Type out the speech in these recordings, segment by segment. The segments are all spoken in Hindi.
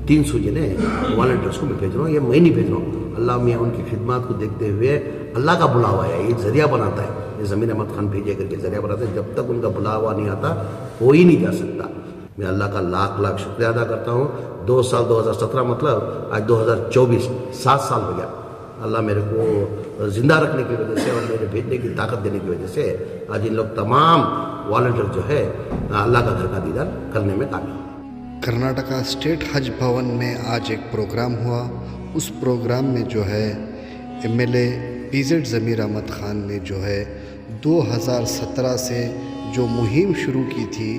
300 जने वॉलंटियर्स को मैं भेज रहा हूँ, ये मैं नहीं भेज रहा हूँ, अल्लाह मियाँ उनकी खिदमत को देखते हुए अल्लाह का बुलावा है, ये जरिया बनाता है, ये ज़मीर अहमद खान भेजे करके जरिया बनाता है। जब तक उनका बुलावा नहीं आता हो ही नहीं जा सकता। मैं अल्लाह का लाख लाख शुक्रिया अदा करता हूँ। 2 साल 2017 मतलब आज 2024 7 साल हो गया। अल्लाह मेरे को ज़िंदा रखने की वजह से और मेरे भेजने की ताकत देने की वजह से आज इन लोग तमाम वॉलंटियर जो है अल्लाह का घर का दीदार करने में कामयाब। कर्नाटका स्टेट हज भवन में आज एक प्रोग्राम हुआ। उस प्रोग्राम में जो है एमएलए पीजेड ज़मीर अहमद खान ने जो है 2017 से जो मुहिम शुरू की थी,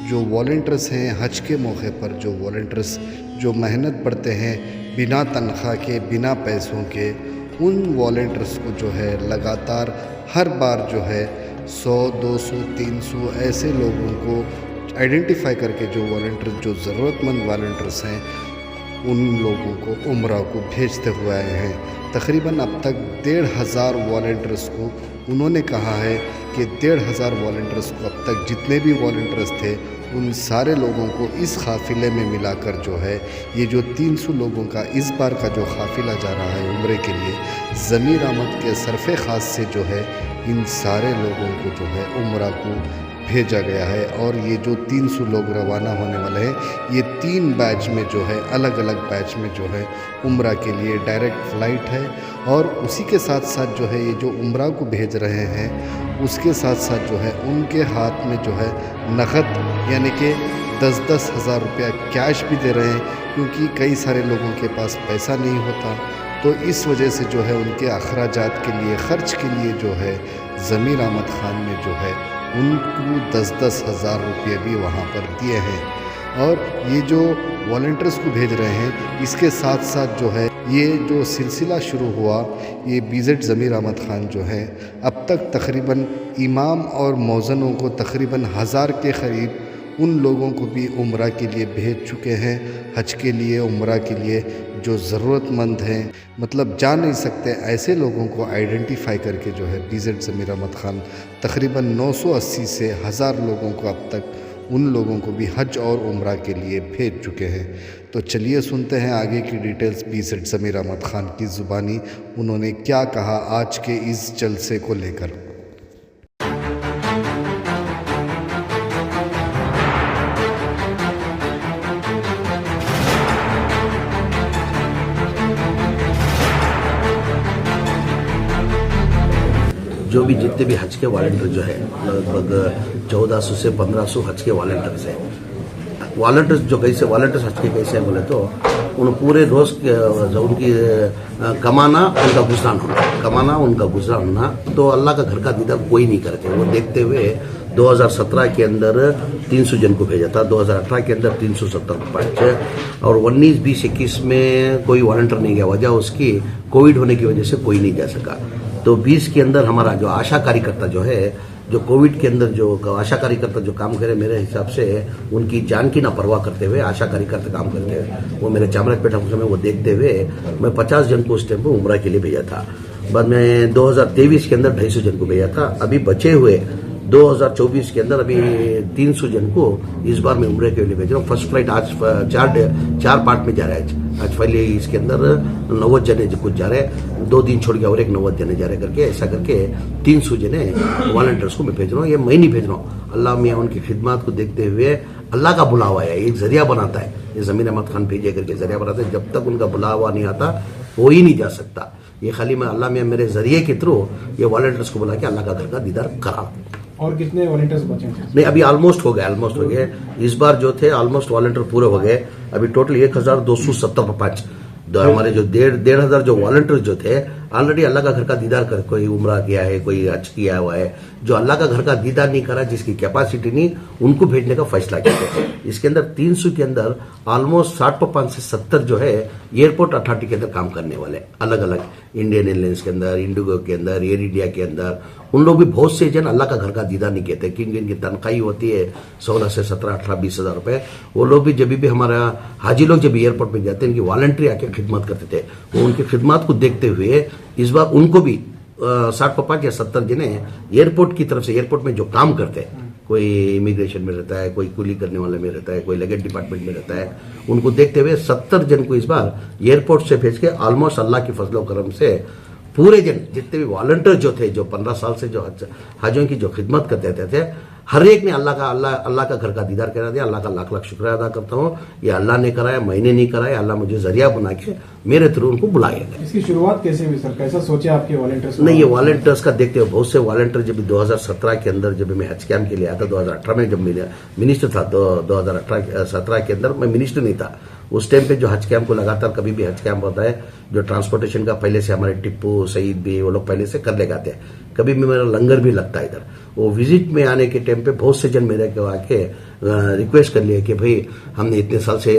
जो वॉलंटियर्स हैं हज के मौके पर, जो वॉलंटियर्स जो मेहनत पड़ते हैं बिना तनख्वाह के, बिना पैसों के, उन वॉलंटियर्स को जो है लगातार हर बार जो है 100, 200, 300 ऐसे लोगों को आइडेंटिफाई करके जो वॉलंटियर, जो ज़रूरतमंद वॉलंटियर्स हैं, उन लोगों को उम्रा को भेजते हुए आए हैं। तकरीबन अब तक 1,500 वॉलंटियर्स को उन्होंने कहा है कि 1,500 वॉलंटियर्स को अब तक जितने भी वॉलंटियर्स थे उन सारे लोगों को इस काफ़िले में मिलाकर जो है ये जो 300 लोगों का इस बार का जो काफ़िला जा रहा है उम्रे के लिए, ज़मीर अहमद के सरफ़े ख़ास से जो है इन सारे लोगों को जो है उम्रा को भेजा गया है। और ये जो 300 लोग रवाना होने वाले हैं, ये 3 बैच में जो है, अलग अलग बैच में जो है उम्रा के लिए डायरेक्ट फ़्लाइट है। और उसी के साथ साथ जो है ये जो उम्रा को भेज रहे हैं उसके साथ साथ जो है उनके हाथ में जो है नक़द यानी कि 10-10 हज़ार रुपया कैश भी दे रहे हैं, क्योंकि कई सारे लोगों के पास पैसा नहीं होता। तो इस वजह से जो है उनके अखराजात के लिए, ख़र्च के लिए जो है ज़मीर अहमद खान ने जो है उनको 10-10 हज़ार रुपये भी वहाँ पर दिए हैं। और ये जो वॉलंटियर्स को भेज रहे हैं इसके साथ साथ जो है ये जो सिलसिला शुरू हुआ, ये पीजेड ज़मीर अहमद खान जो है अब तक तकरीबन इमाम और मौज़नों को तकरीबन 1000 के करीब उन लोगों को भी उम्रा के लिए भेज चुके हैं, हज के लिए, उम्रा के लिए, जो ज़रूरतमंद हैं, मतलब जा नहीं सकते ऐसे लोगों को आइडेंटिफाई करके जो है पीजेड ज़मीर अहमद खान तकरीबन 980 से 1000 लोगों को अब तक उन लोगों को भी हज और उम्रा के लिए भेज चुके हैं। तो चलिए सुनते हैं आगे की डिटेल्स पीजेड ज़मीर अहमद खान की ज़ुबानी, उन्होंने क्या कहा आज के इस जलसे को लेकर। जो भी जितने भी हज के वॉलंटियर जो है लगभग 1400 से 1500 हज के वॉलंटियर्स हैं। वॉलंटियर्स जो कैसे वॉलंटियर्स हज के कैसे हैं बोले तो उन पूरे रोज़ जो उनकी कमाना उनका गुजरान होना, कमाना उनका गुजरान होना, तो अल्लाह का घर का दीदार कोई नहीं करते। वो देखते हुए 2017 के अंदर 300 जन को भेजा था, 2018 के अंदर 370 और 19, 20, 21 में कोई वॉलंटियर नहीं गया। वजह उसकी कोविड होने की वजह से कोई नहीं जा सका। तो 20 के अंदर हमारा जो आशा कार्यकर्ता जो है, जो कोविड के अंदर जो आशा कार्यकर्ता जो काम करे, मेरे हिसाब से उनकी जान की ना परवाह करते हुए आशा कार्यकर्ता काम करते हुए वो मेरे चामराजपेट में वो देखते हुए मैं 50 जन को उस टाइम पर उम्रा के लिए भेजा था। बाद में 2023 के अंदर 250 जन को भेजा था। अभी बचे हुए 2024 के अंदर अभी 300 जन को इस बार मैं उम्रे के लिए भेज रहा हूँ। फर्स्ट फ्लाइट आज 4 पार्ट में जा रहा है। आज पहले इसके अंदर 90 जने कुछ जा रहे हैं, 2 दिन छोड़ के और एक 90 जने जा रहे करके, ऐसा करके 300 जने वॉलंटियर्स को मैं भेज रहा हूँ। ये मैं नहीं भेज रहा हूँ, अल्लाह मियाँ उनकी खिदमत को देखते हुए अल्लाह का बुलावा है, एक जरिया बनाता है, ये ज़मीर अहमद खान भेजे करके जरिया बनाता है। जब तक उनका बुलावा नहीं आता हो ही नहीं जा सकता। ये खाली मैं अल्लाह मियाँ मेरे जरिए के थ्रू ये वॉलंटियर्स को बुला के अल्लाह का घर का दीदार करा। और कितने वॉलंटियर्स बचे हैं? नहीं, अभी ऑलमोस्ट हो गए। इस बार जो थे ऑलमोस्ट वॉलंटियर पूरे हो गए। अभी टोटल 1275 हमारे जो 1,500 जो वॉलंटियर जो थे ऑलरेडी अल्लाह का घर का दीदार कर, कोई उम्रा किया है, कोई हज किया हुआ है। जो अल्लाह का घर का दीदार नहीं करा, जिसकी कैपेसिटी नहीं, उनको भेजने का फैसला किया। इसके अंदर 300 के अंदर ऑलमोस्ट 60 से 70 जो है एयरपोर्ट अथॉरिटी के अंदर काम करने वाले, अलग अलग इंडियन एयरलाइंस के अंदर, इंडिगो के अंदर, एयर इंडिया के अंदर। उन लोग भी बहुत से जन अल्लाह का घर का दीदार नहीं कहते, क्योंकि इनकी तनख्वाही होती है 16 से 17, 18, 20 हज़ार रुपए। वो लोग भी जब भी हमारा हाजी लोग जब एयरपोर्ट में जाते हैं, इनकी वॉलंटरी आके खिदमत करते थे। वो उनकी खिदमत को देखते हुए इस बार उनको भी 60 या 70 जने एयरपोर्ट की तरफ से, एयरपोर्ट में जो काम करते हैं कोई इमिग्रेशन में रहता है, कोई कुली करने वाले में रहता है, कोई लगेज डिपार्टमेंट में रहता है। उनको देखते हुए 70 जन को इस बार एयरपोर्ट से भेज के ऑलमोस्ट अल्लाह की फजलो करम से पूरे जन जितने भी वॉलंटियर जो थे, जो 15 साल से जो हजों की जो खिदमत करते थे, हर एक ने अल्लाह का घर का दीदार करा दिया। अल्लाह का लाख लाख शुक्र अदा करता हूँ। ये अल्लाह ने कराया, मैंने नहीं कराया, अल्लाह मुझे जरिया बना के मेरे थ्रू उनको बुलाया। इसकी शुरुआत कैसे हुई सर? कैसा सोचे आपके वॉलंटियर्स? नहीं, ये वॉलंटियर्स का देखते हो, बहुत से वॉलंटियर जब 2017 के अंदर जब मैं हज कैंप के लिए आया था, 2018 में जब मैं मिनिस्टर था, 2017 के अंदर मैं मिनिस्टर नहीं था। उस टाइम पे जो हज कैंप को लगातार कभी भी हज कैंप होता है, जो ट्रांसपोर्टेशन का पहले से हमारे टिप्पू सईद भी वो लोग पहले से कर ले जाते हैं। कभी भी मेरा लंगर भी लगता है इधर। वो विजिट में आने के टाइम पे बहुत से जन मेरे को आके रिक्वेस्ट कर लिए कि भाई हमने इतने साल से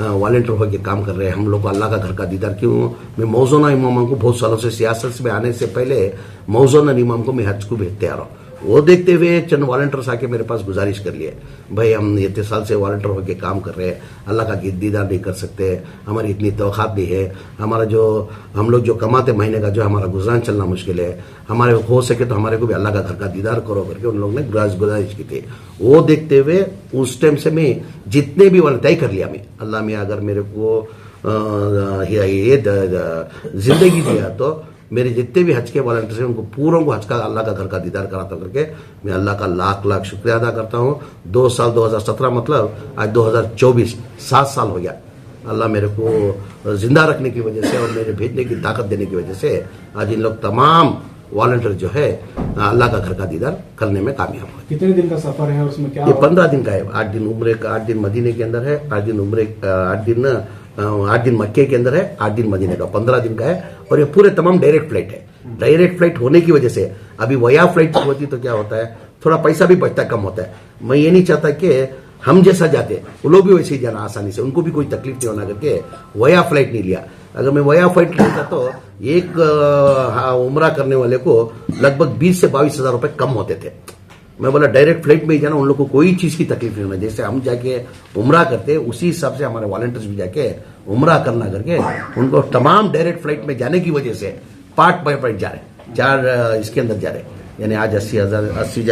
वॉलंटियर होकर काम कर रहे हैं, हम लोग को अल्लाह का घर का दीदार क्यों। मैं मौजूदा इमाम को बहुत सालों से सियासत में आने से पहले मौजूदा इमाम को मैं हज को भेजते आ रहा हूँ। वो देखते हुए चंद वॉलंटियर्स आके मेरे पास गुजारिश कर लिए, भाई हम इतने साल से वॉलंटियर होकर काम कर रहे हैं, अल्लाह का दीदार नहीं कर सकते, हमारी इतनी तवक़ात नहीं है, हमारा जो हम लोग जो कमाते महीने का जो हमारा गुजारा चलना मुश्किल है, हमारे हो सके तो हमारे को भी अल्लाह का घर का दीदार करो करके उन लोगों ने गुजारिश की थी। वो देखते हुए उस टाइम से मैं जितने भी वाले तय कर लिया, मैं अल्लाह में अगर मेरे को ये जिंदगी दिया तो मेरे जितने भी हज के वॉलंटियर्स हैं उनको पूरों को हज का अल्लाह का घर का दीदार कराता करके मैं अल्लाह का लाख लाख शुक्रिया अदा करता हूँ। 2 साल 2017 मतलब आज 2024 7 साल हो गया। अल्लाह मेरे को जिंदा रखने की वजह से और मेरे भेजने की ताकत देने की वजह से आज इन लोग तमाम वॉलंटियर जो है अल्लाह का घर का दीदार करने में कामयाब हुए। कितने दिन का सफर है उसमें क्या? ये 15 दिन का है। 8 दिन उम्रे का, 8 दिन मदीने के अंदर है, 8 दिन मक्के के अंदर है, 8 दिन मदीने का, 15 दिन का है। और ये पूरे तमाम डायरेक्ट फ्लाइट है। डायरेक्ट फ्लाइट होने की वजह से अभी वया फ्लाइट होती तो क्या होता है, थोड़ा पैसा भी बचता कम होता है। मैं ये नहीं चाहता कि हम जैसा जाते वो लोग भी वैसे ही जाना आसानी से, उनको भी कोई तकलीफ नहीं होना करके वया फ्लाइट नहीं लिया। अगर मैं वया फ्लाइट लेता तो एक उम्रा करने वाले को लगभग 20 से 22 हजार रुपए कम होते थे। मैं बोला डायरेक्ट फ्लाइट में ही जाना, उन लोग को कोई चीज की तकलीफ नहीं होना। जैसे हम जाके उम्रा करते उसी हिसाब से हमारे वॉलंटियर्स भी जाके उम्रा करना करके उनको तमाम डायरेक्ट फ्लाइट में जाने की वजह से पार्ट बाय पार्ट जा रहे, 4 इसके अंदर जा रहे। यानी आज 80 जा रहे, आज 90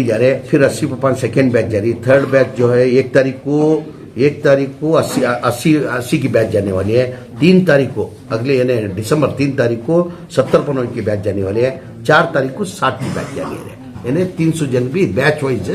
जा रहे, फिर 80 सेकेंड बैच जा रही, थर्ड बैच जो है 1 तारीख को 80 की बैच जाने वाली है। 3 तारीख को अगले यानी दिसंबर 3 तारीख को 70 की बैच जाने वाली है। 4 तारीख को 60 की बैच जानी है। यानी 300 जन भी बैच वाइज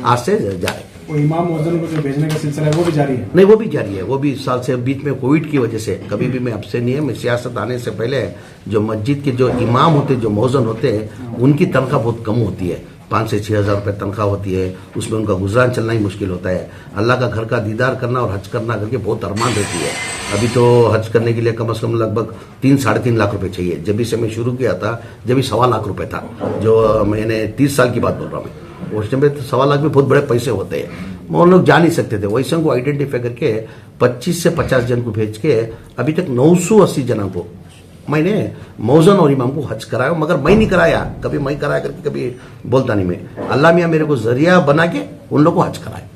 आज से जा रहे। वो इमाम मुअज्जिन को जो भेजने का सिलसिला है वो भी जारी है? नहीं, वो भी जारी है। वो भी इस साल से बीच में कोविड की वजह से कभी भी मैं आपसे नहीं है। मैं सियासत आने से पहले जो मस्जिद के जो इमाम होते, जो मुअज्जिन होते हैं, उनकी तनख्वाह बहुत कम होती है। 5 से 6 हजार रुपए तनख्वाह होती है। उसमें उनका गुजारा चलना ही मुश्किल होता है। अल्लाह का घर का दीदार करना और हज करना करके बहुत अरमान रहती है। अभी तो हज करने के लिए कम से कम लगभग 3-3.5 लाख रुपए चाहिए। जब भी से मैं शुरू किया था, जब भी 1.25 लाख रुपए था, जो मैंने 30 साल की बात बोल रहा हूँ मैं, उस टाइम पे 1.25 लाख में बहुत बड़े पैसे होते हैं। वो लोग जा नहीं सकते थे। वैसे को आइडेंटिफाई करके 25 से 50 जन को भेज के अभी तक 980 जनों को मैंने मौजन और इमाम को हज कराया। मगर मैं नहीं कराया, कभी मैं कराया करके कभी बोलता नहीं मैं। अल्लाह मियाँ मेरे को जरिया बना के उन लोगों को हज कराया।